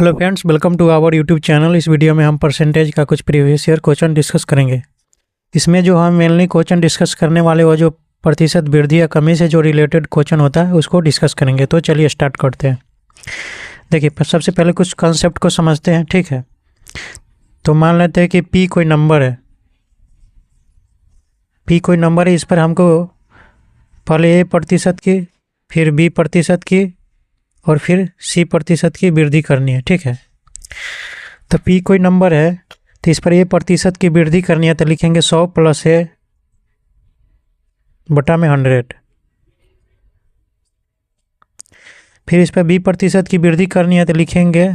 Hello friends, welcome to our YouTube channel. इस video में हम परसेंटेज का कुछ प्रीवियस ईयर क्वेश्चन डिस्कस करेंगे। इसमें जो हम मेनली क्वेश्चन डिस्कस करने वाले वो जो प्रतिशत वृद्धि या कमी से जो रिलेटेड क्वेश्चन होता है उसको डिस्कस करेंगे। तो चलिए स्टार्ट करते हैं। देखिए, सबसे पहले कुछ कंसेप्ट को समझते हैं, ठीक है। तो मान लेते हैं कि पी कोई नंबर है, पी कोई नंबर है। इस पर हमको पहले ए प्रतिशत की, फिर बी प्रतिशत की और फिर सी प्रतिशत की वृद्धि करनी है, ठीक है। तो पी कोई नंबर है तो इस पर ए प्रतिशत की वृद्धि करनी है, तो लिखेंगे 100 प्लस ए बटा में 100। फिर इस पर बी प्रतिशत की वृद्धि करनी है तो लिखेंगे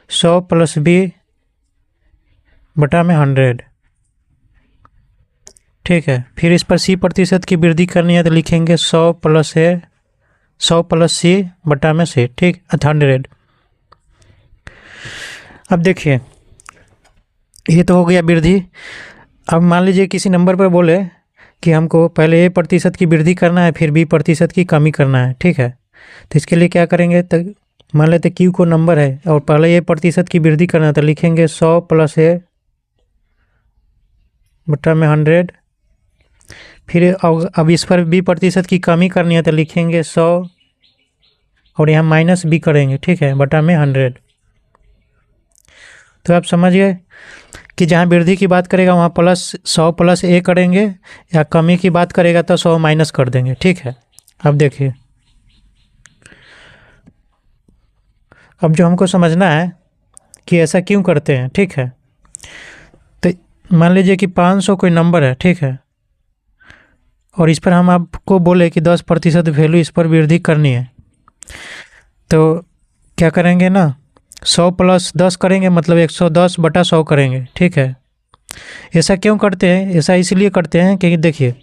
100 प्लस बी बटा में 100, ठीक है। फिर इस पर सी प्रतिशत की वृद्धि करनी है तो लिखेंगे 100 प्लस ए 100 प्लस सी बटा में सी, ठीक, 100। अब देखिए, ये तो हो गया वृद्धि। अब मान लीजिए किसी नंबर पर बोले कि हमको पहले ए प्रतिशत की वृद्धि करना है, फिर बी प्रतिशत की कमी करना है, ठीक है। तो इसके लिए क्या करेंगे, तो मान लेते क्यू को नंबर है और पहले ए प्रतिशत की वृद्धि करना है, तो लिखेंगे 100 प्लस ए बटा में 100। फिर अब इस पर बी प्रतिशत की कमी करनी है तो लिखेंगे 100 और यहाँ माइनस बी करेंगे, ठीक है, बटा में 100। तो आप समझ गए कि जहाँ वृद्धि की बात करेगा वहाँ प्लस 100 प्लस ए करेंगे, या कमी की बात करेगा तो 100 माइनस कर देंगे, ठीक है। अब देखिए, अब जो हमको समझना है कि ऐसा क्यों करते हैं, ठीक है। तो मान लीजिए कि 500 कोई नंबर है, ठीक है, और इस पर हम आपको बोले कि 10% वैल्यू इस पर वृद्धि करनी है। तो क्या करेंगे ना, 100 प्लस 10 करेंगे, मतलब 110 बटा 100 करेंगे, ठीक है। ऐसा क्यों करते हैं, ऐसा इसलिए करते हैं कि देखिए,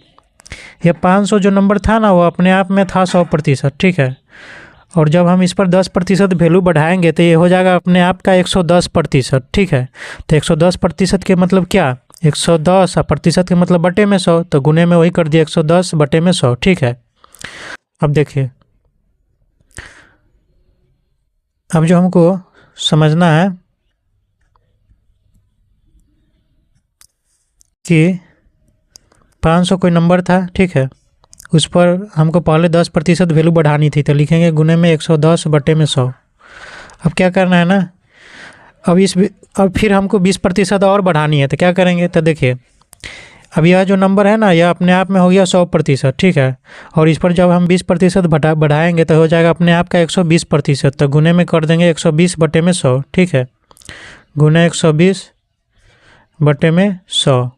ये 500 जो नंबर था ना वो अपने आप में था 100%, ठीक है। और जब हम इस पर 10% वैल्यू बढ़ाएंगे तो ये हो जाएगा अपने आप का 110%, ठीक है। तो 110% के मतलब क्या, 110 प्रतिशत के मतलब बटे में 100, तो गुने में वही कर दिया 110 बटे में 100, ठीक है। अब देखिए, अब जो हमको समझना है कि 500 कोई नंबर था, ठीक है, उस पर हमको पहले 10% वैल्यू बढ़ानी थी, तो लिखेंगे गुने में 110 बटे में 100। अब क्या करना है ना, अब फिर हमको 20% और बढ़ानी है, तो क्या करेंगे, तो देखिए, अब यह जो नंबर है ना यह अपने आप में हो गया 100%, ठीक है। और इस पर जब हम 20% बढ़ाएंगे तो हो जाएगा अपने आप का 120%, तो गुने में कर देंगे 120 बटे में 100, ठीक है, गुने 120 बटे में 100,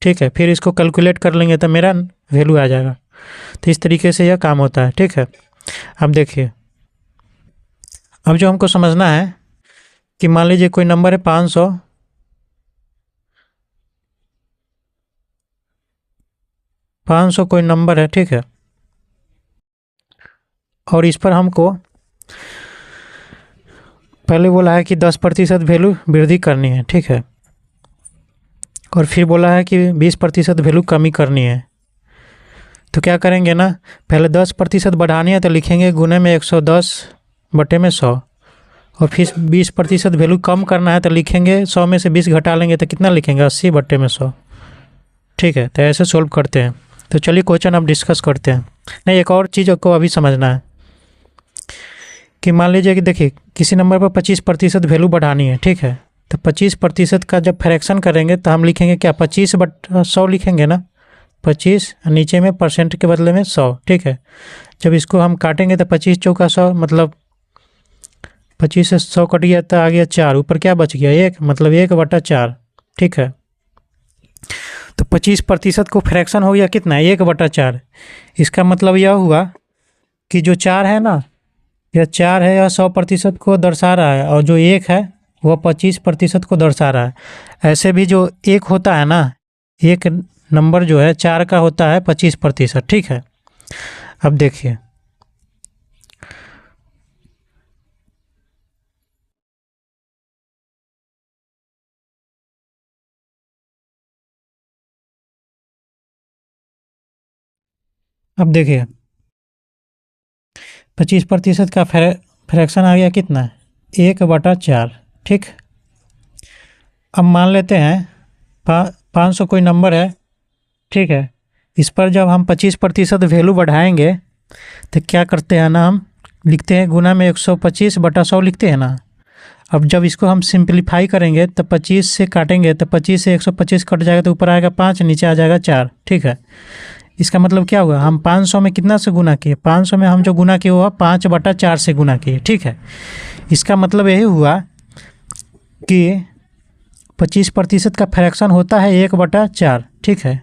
ठीक है। फिर इसको कैलकुलेट कर लेंगे तो मेरा वैल्यू आ जाएगा। तो इस तरीके से यह काम होता है, ठीक है। अब देखिए, अब जो हमको समझना है कि मान लीजिए कोई नंबर है 500, 500 कोई नंबर है, ठीक है, और इस पर हमको पहले बोला है कि 10% वैल्यू वृद्धि करनी है, ठीक है, और फिर बोला है कि 20% वैल्यू कमी करनी है। तो क्या करेंगे ना, पहले 10% बढ़ानी है तो लिखेंगे गुने में 110 बटे में 100, और फिर 20% वैल्यू कम करना है तो लिखेंगे 100 में से 20 घटा लेंगे तो कितना लिखेंगे 80 बटे में 100, ठीक है। तो ऐसे सोल्व करते हैं। तो चलिए क्वेश्चन अब डिस्कस करते हैं। नहीं, एक और चीज़ को अभी समझना है कि मान लीजिए कि देखिए किसी नंबर पर 25% वैल्यू बढ़ानी है, ठीक है। तो 25% का जब फ्रैक्शन करेंगे तो हम लिखेंगे क्या, 25 बटा 100 लिखेंगे ना, 25 नीचे में परसेंट के बदले में 100, ठीक है। जब इसको हम काटेंगे तो 25 चौका 100, मतलब 25 से 100 कट गया तो आ गया 4, ऊपर क्या बच गया 1, मतलब 1/4, ठीक है। तो 25% को फ्रैक्शन हो गया कितना, 1/4। इसका मतलब यह हुआ कि जो 4 है ना, यह 4 है, यह 100% को दर्शा रहा है, और जो 1 है वह 25% को दर्शा रहा है। ऐसे भी जो 1 होता है ना, एक नंबर जो है 4 का होता है 25%, ठीक है। अब देखिए, अब देखिए 25% का फ्रैक्शन आ गया कितना, 1/4। ठीक, अब मान लेते हैं 500 कोई नंबर है। ठीक है, इस पर जब हम 25% वैल्यू बढ़ाएंगे तो क्या करते हैं ना, हम लिखते हैं गुना में 125/100 लिखते हैं ना। अब जब इसको हम सिंपलीफाई करेंगे तो 25 से काटेंगे तो 25 से 125 कट जाएगा तो ऊपर आएगा 5, नीचे आ जाएगा 4। ठीक है, इसका मतलब क्या हुआ, हम 500 में कितना से गुना किए, 500 में हम जो गुना किए हुआ 5/4 से गुना किए। ठीक है, इसका मतलब यही हुआ कि 25% का फ्रैक्शन होता है 1/4। ठीक है,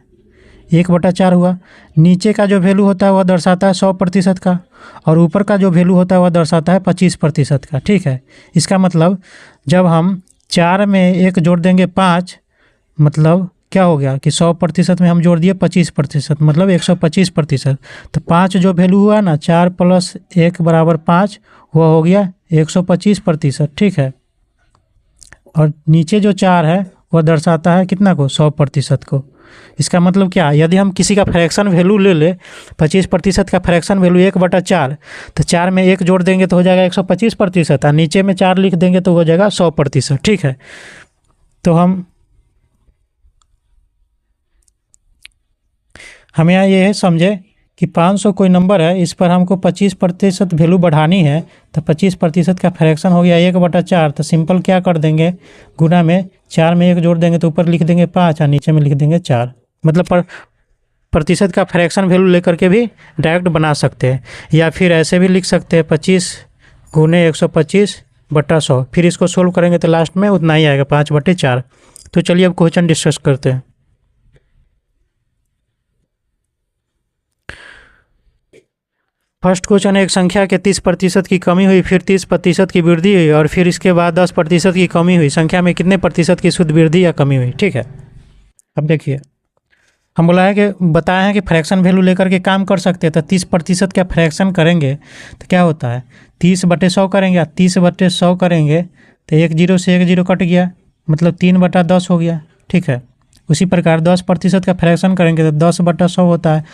1/4 हुआ। नीचे का जो वैल्यू होता है वह दर्शाता है 100% का, और ऊपर का जो वैल्यू होता है वह दर्शाता है 25% का। ठीक है, इसका मतलब जब हम 4 में 1 जोड़ देंगे 5, मतलब क्या हो गया कि 100% में हम जोड़ दिए 25%, मतलब 125%। तो 5 जो वैल्यू हुआ ना, 4 + 1 = 5, वह हो गया 125%। ठीक है, और नीचे जो 4 है वह दर्शाता है कितना को, 100% को। इसका मतलब क्या, यदि हम किसी का फ्रैक्शन वैल्यू ले ले, 25% का फ्रैक्शन वैल्यू 1/4, तो 4 में 1 जोड़ देंगे तो हो जाएगा 125%, और नीचे में 4 लिख देंगे तो हो जाएगा 100%। ठीक है, तो हम यहाँ ये समझे कि 500 कोई नंबर है, इस पर हमको 25% वैल्यू बढ़ानी है, तो 25% का फ्रैक्शन हो गया 1/4। तो सिंपल क्या कर देंगे, गुना में 4 में 1 जोड़ देंगे तो ऊपर लिख देंगे 5 और नीचे में लिख देंगे 4। मतलब प्रतिशत का फ्रैक्शन वैल्यू लेकर के भी डायरेक्ट बना सकते हैं, या फिर ऐसे भी लिख सकते हैं 25 × 125/100। फिर इसको सोल्व करेंगे तो लास्ट में उतना ही आएगा, 5/4। तो चलिए अब क्वेश्चन डिस्कस करते हैं। फर्स्ट क्वेश्चन है, एक संख्या के 30% की कमी हुई, फिर 30% की वृद्धि हुई, और फिर इसके बाद 10% की कमी हुई। संख्या में कितने प्रतिशत की शुद्ध वृद्धि या कमी हुई। ठीक है, अब देखिए हम बोला है कि बताया है कि फ्रैक्शन वैल्यू लेकर के काम कर सकते हैं। तो 30% का फ्रैक्शन करेंगे तो क्या होता है, 30/100 करेंगे, 30/100 करेंगे तो 1 0 से 1 0 कट गया, मतलब 3/10 हो गया। ठीक है, उसी प्रकार 10% का फ्रैक्शन करेंगे तो 10/100 होता है,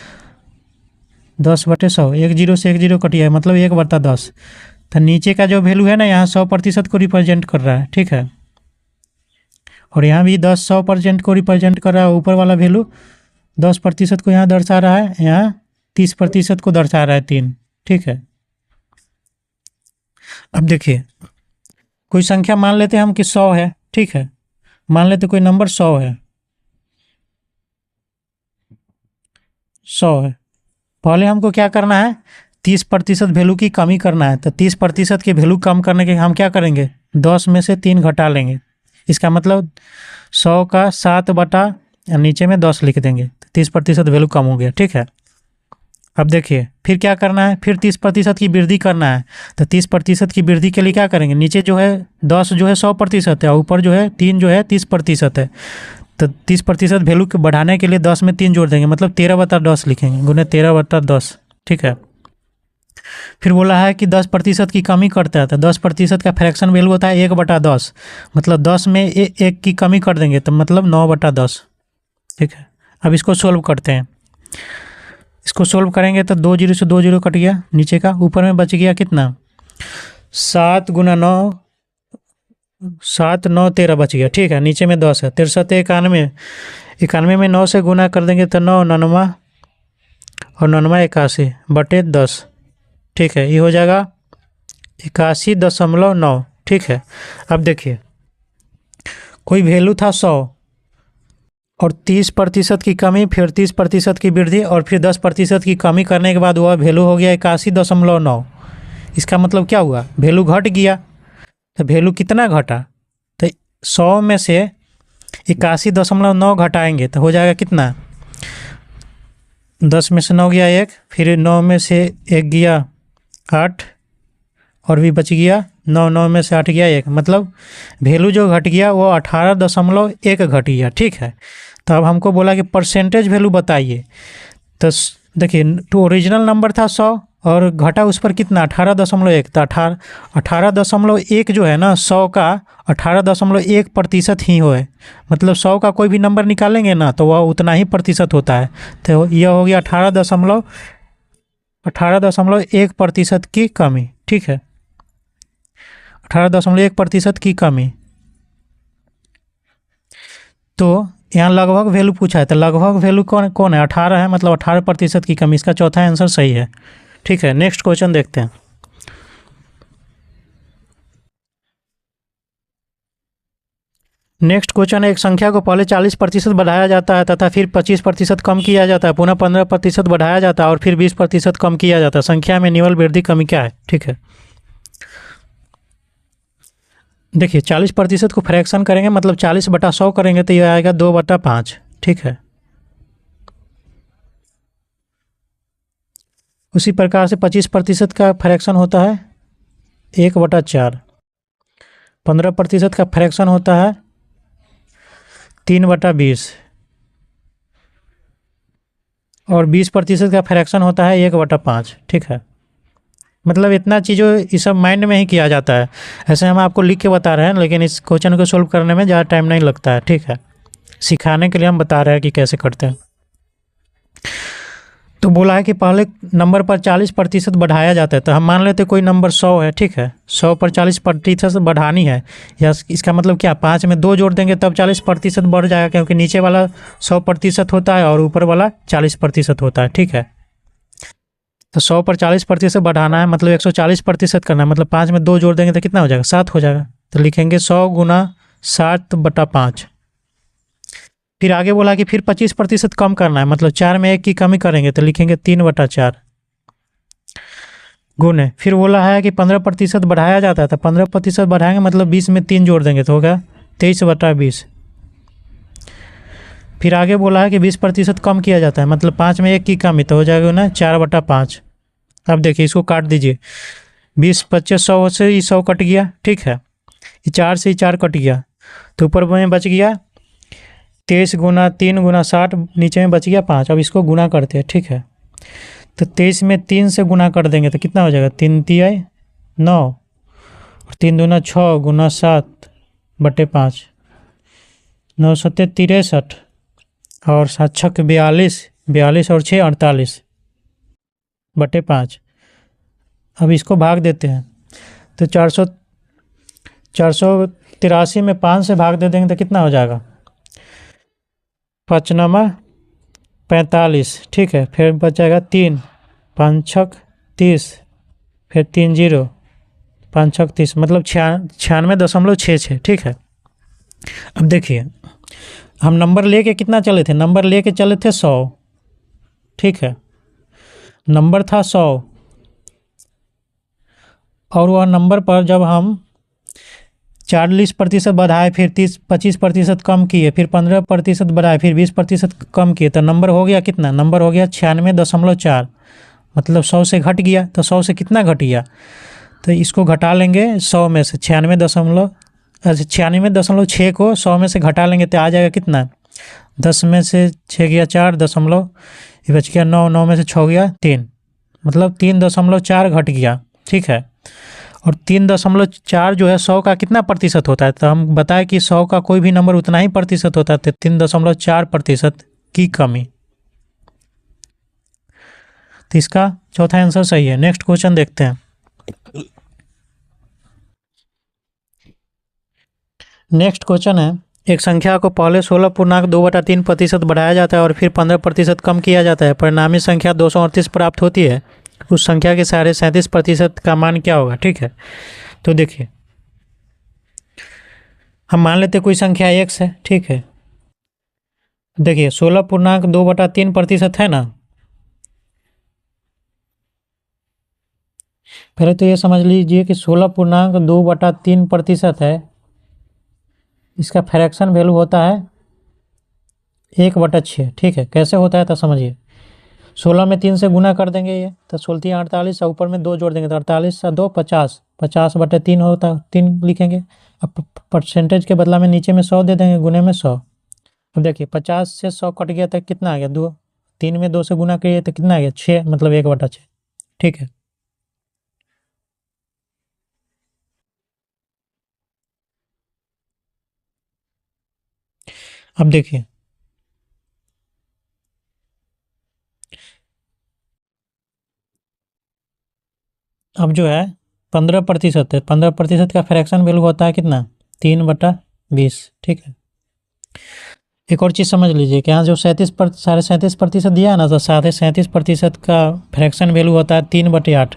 10/100, 1 0 से 1 0 कट गया, मतलब 1/10। तो नीचे का जो वैल्यू है ना, यहाँ 100% को रिप्रेजेंट कर रहा है। ठीक है, और यहाँ भी 100% को रिप्रेजेंट कर रहा है। ऊपर वाला वैल्यू 10% को यहाँ दर्शा रहा है, यहाँ 30% को दर्शा रहा है 3। ठीक है, अब देखिए कोई संख्या मान लेते हैं हम कि 100 है। ठीक है, मान लेते कोई नंबर 100 है, 100 है। पहले हमको क्या करना है, 30% वैल्यू की कमी करना है। तो 30% की वैल्यू कम करने के हम क्या करेंगे, 10 में से 3 घटा लेंगे। इसका मतलब 100 का 7 बटा नीचे में 10 लिख देंगे, 30% वैल्यू कम हो गया। ठीक है, अब देखिए फिर क्या करना है, फिर 30% की वृद्धि करना है। तो 30% की वृद्धि के लिए क्या करेंगे, नीचे जो है 10 जो है 100% है, और ऊपर जो है 3 जो है 30% है। तो 30% वैल्यू के बढ़ाने के लिए 10 में 3 जोड़ देंगे, मतलब 13/10 लिखेंगे, गुने 13/10। ठीक है, फिर बोला है कि 10% की कमी करता है। तो 10% का फ्रैक्शन वैल्यू होता है 1/10, मतलब 10 में 1 की कमी कर देंगे तो मतलब 9/10। ठीक है, अब इसको सोल्व करते हैं। इसको सोल्व करेंगे तो 2 0 से 2 0 कट गया नीचे का, ऊपर में बच गया कितना, 7 × 9, 7 9 13 बच गया। ठीक है, नीचे में 10 है, 63 91, 91 में 9 से गुना कर देंगे तो 9 99, और 99 81/10। ठीक है, ये हो जाएगा 81.9। ठीक है, अब देखिए कोई वैल्यू था 100, और 30% की कमी, फिर 30% की वृद्धि, और फिर 10% की कमी करने के बाद वह वैल्यू हो गया 81.9। इसका मतलब क्या हुआ, वैल्यू घट गया। तो वैल्यू कितना घटा, तो 100 में से 81.9 घटाएंगे तो हो जाएगा कितना, 10 में से 9 गया 1, फिर 9 में से 1 गया 8, और भी बच गया 9, 9 में से 8 गया 1, मतलब वैल्यू जो घट गया वो 18.1 घट गया। ठीक है, तो अब हमको बोला कि परसेंटेज वैल्यू बताइए। तो देखिए तो ओरिजिनल नंबर था 100, और घटा उस पर कितना 18.1। तो 18.1 जो है ना, 100 का 18.1% ही है, मतलब 100 का कोई भी नंबर निकालेंगे ना तो वह उतना ही प्रतिशत होता है। तो यह हो गया 18.1% की कमी। ठीक है, 18.1% की कमी। तो यहाँ लगभग वैल्यू पूछा है, तो लगभग वैल्यू कौन कौन है? 18 है, मतलब 18% की कमी। इसका चौथा आंसर सही है। ठीक है, नेक्स्ट क्वेश्चन देखते हैं। नेक्स्ट क्वेश्चन है, एक संख्या को पहले 40% बढ़ाया जाता है तथा फिर 25% कम किया जाता है, पुनः 15% बढ़ाया जाता है और फिर 20% कम किया जाता है। संख्या में निवल वृद्धि कमी क्या है? ठीक है, देखिए 40% को फ्रैक्शन करेंगे, मतलब 40/100 करेंगे तो ये आएगा 2/5। ठीक है, उसी प्रकार से 25% का फ्रैक्शन होता है 1/4। 15% का फ्रैक्शन होता है 3/20 और 20% का फ्रैक्शन होता है 1/5। ठीक है, मतलब इतना चीज़ों ये सब माइंड में ही किया जाता है। ऐसे हम आपको लिख के बता रहे हैं, लेकिन इस क्वेश्चन को सोल्व करने में ज़्यादा टाइम नहीं लगता है। ठीक है, सिखाने के लिए हम बता रहे हैं कि कैसे करते हैं। तो बोला है कि पहले नंबर पर 40% बढ़ाया जाता है, तो हम मान लेते कोई नंबर 100 है। ठीक है, 100 पर 40% बढ़ानी है, या इसका मतलब क्या, 5 में 2 जोड़ देंगे तब 40% बढ़ जाएगा, क्योंकि नीचे वाला 100% होता है और ऊपर वाला 40% होता है। ठीक है, तो 100 पर 40% बढ़ाना है, मतलब 140% करना है, मतलब 5 में 2 जोड़ देंगे तो कितना हो जाएगा? 7 हो जाएगा। तो लिखेंगे 100 गुना 7/5। फिर आगे बोला कि फिर 25% कम करना है, मतलब 4 में 1 की कमी करेंगे तो लिखेंगे 3/4 गुने। फिर बोला है कि 15% बढ़ाया जाता है, तो 15% बढ़ाएंगे, मतलब 20 में 3 जोड़ देंगे तो होगा 23/20। फिर आगे बोला है कि 20% कम किया जाता है, मतलब 5 में 1 की कमी, तो हो जाएगा ना 4/5। अब देखिए इसको काट दीजिए, 20 25 100 से ही 100 कट गया। ठीक है, ये 4 से ही 4 कट गया, तो ऊपर में बच गया 23 गुना 3 गुना 60, नीचे में बच गया 5। अब इसको गुना करते हैं। ठीक है, तो 23 में 3 से गुना कर देंगे तो कितना हो जाएगा? 3 तिहाई 9 और 3 दूना 6 गुना 7/5, 9 सत्ते 63 और 7 छक 42, 42 और 6 48/5। अब इसको भाग देते हैं, तो 483 में 5 से भाग दे देंगे तो कितना हो जाएगा? 5×9 45। ठीक है, फिर बच जाएगा 3, 5 छक 30, फिर 3 0, 5 छक 30, मतलब 96.66। ठीक है, अब देखिए हम नंबर लेके कितना चले थे? नंबर लेके चले थे 100। ठीक है, नंबर था 100 और वह नंबर पर जब हम 40% बढ़ाए, फिर 25% कम किए, फिर 15% बढ़ाए, फिर 20% कम किए, तो नंबर हो गया कितना? नंबर हो गया 96.4, मतलब 100 से घट गया। तो 100 से कितना घट गया? तो इसको घटा लेंगे 100 में से, 96.6 को 100 में से घटा लेंगे तो आ जाएगा कितना? 10 में से 6 गया 4 दशमलव, ये बच गया 9, 9 में से 6 गया 3, मतलब 3.4 घट गया। ठीक है, और 3.4 जो है 100 का कितना प्रतिशत होता है? तो हम बताएं कि 100 का कोई भी नंबर उतना ही प्रतिशत होता है, तो 3.4% की कमी। तो इसका चौथा आंसर सही है। नेक्स्ट क्वेश्चन देखते हैं। नेक्स्ट क्वेश्चन है, एक संख्या को पहले 16.2/3% बढ़ाया जाता है और फिर 15% कम किया जाता है, परिणामी संख्या 238 प्राप्त होती है। उस संख्या के सारे 37% का मान क्या होगा? ठीक है, तो देखिए हम मान लेते कोई संख्या x है। ठीक है, देखिए 16.2/3% है ना। पहले तो ये समझ लीजिए कि 16.2/3% है, इसका फ्रैक्शन वैल्यू होता है 1/6। ठीक है, कैसे होता है तो समझिए, 16 में 3 से गुना कर देंगे, ये तो 16 48, और ऊपर में 2 जोड़ देंगे तो 48 2 50, 50/3 होता है, 3 लिखेंगे। अब परसेंटेज के बदला में नीचे में 100 दे देंगे, गुने में 100। अब देखिए 50 से 100 कट गया तो कितना आ गया? 2, 3 में 2 से गुना करिए तो कितना आ गया? 6, मतलब 1/6। ठीक है, अब देखिए अब जो है 15% है, 15% का फ्रैक्शन वैल्यू होता है कितना, 3/20। ठीक है, एक और चीज़ समझ लीजिए कि यहाँ जो 37% दिया है ना, तो 37% का फ्रैक्शन वैल्यू होता है 3/8।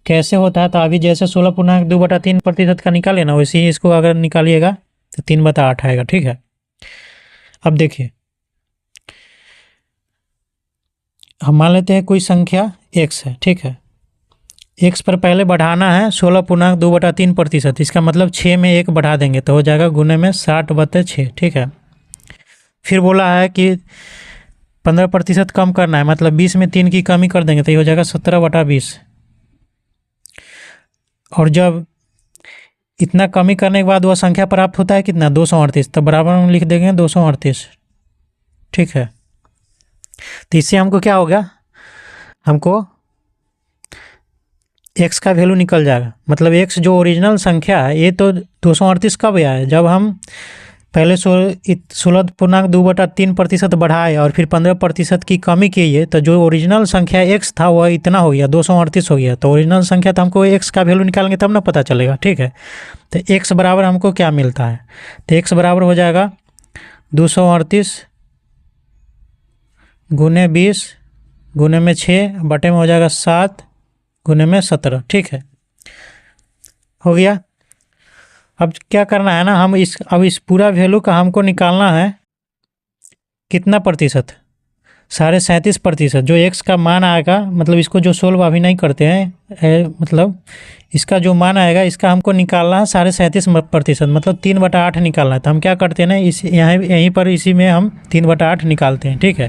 कैसे होता है, तो अभी जैसे 16.2/3% का निकाले ना, वैसे ही इसको अगर निकालिएगा तो 3/8 आएगा। ठीक है, अब देखिए हम मान लेते हैं कोई संख्या x है। ठीक है, x पर पहले बढ़ाना है 16.2/3%, इसका मतलब 6 में 1 बढ़ा देंगे तो हो जाएगा गुने में 60/6। ठीक है, फिर बोला है कि 15% कम करना है, मतलब 20 में 3 की कमी कर देंगे तो ये हो जाएगा 17/20। और जब इतना कमी करने के बाद वह संख्या प्राप्त होता है कितना, 238, तो बराबर में लिख देंगे 238। ठीक है, तो इससे हमको क्या हो गया, हमको x का वैल्यू निकल जाएगा। मतलब x जो ओरिजिनल संख्या है, ये तो 238 कब आया है, जब हम पहले 16.2/3% बढ़ाए और फिर 15% की कमी की है, तो जो ओरिजिनल संख्या x था वह इतना हो गया, 238 हो गया। तो ओरिजिनल संख्या, तो हमको x का वैल्यू निकालेंगे तब ना पता चलेगा। ठीक है, तो x बराबर हमको क्या मिलता है, तो x बराबर हो जाएगा 238 गुने 20 गुने में 6 बटे में हो जाएगा 7 गुने में 17। ठीक है, हो गया। अब क्या करना है ना, अब इस पूरा वैल्यू का हमको निकालना है कितना प्रतिशत, 37.5%। जो x का मान आएगा, मतलब इसको जो सोल्व अभी नहीं करते हैं, मतलब इसका जो मान आएगा इसका हमको निकालना है 37.5%, मतलब 3/8 निकालना है। तो हम क्या करते हैं ना, यहीं पर इसी में हम 3/8 निकालते हैं। ठीक है,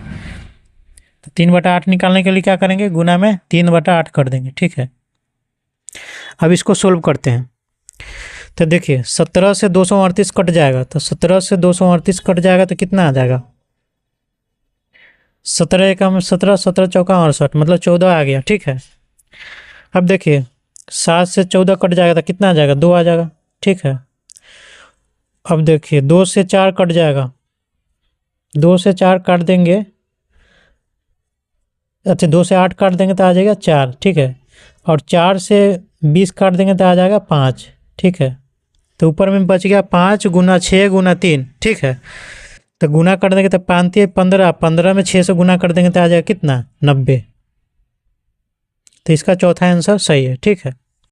तो 3/8 निकालने के लिए क्या करेंगे, गुना में 3/8 कर देंगे। ठीक है, अब इसको सोल्व करते हैं। तो देखिए 17 से 238 कट जाएगा, तो 17 से 238 कट जाएगा तो कितना आ जाएगा, 17 एकम 17, 17 चौका 68, मतलब 14 आ गया। ठीक है, अब देखिए 7 से 14 कट जाएगा तो कितना आ जाएगा, 2 आ जाएगा। ठीक है, अब देखिए 2 से 4 कट जाएगा, 2 से 4 काट देंगे, अच्छा 2 से 8 काट देंगे तो आ जाएगा 4। ठीक है, और 4 से 20 काट देंगे तो आ जाएगा 5। ठीक है, तो ऊपर में बच गया 5 गुना 6 गुना 3। ठीक है, तो गुना कर देंगे तो 5 15, 15 में 6 से गुना कर देंगे तो आ जाएगा कितना, 90। तो इसका चौथा आंसर सही है। ठीक है।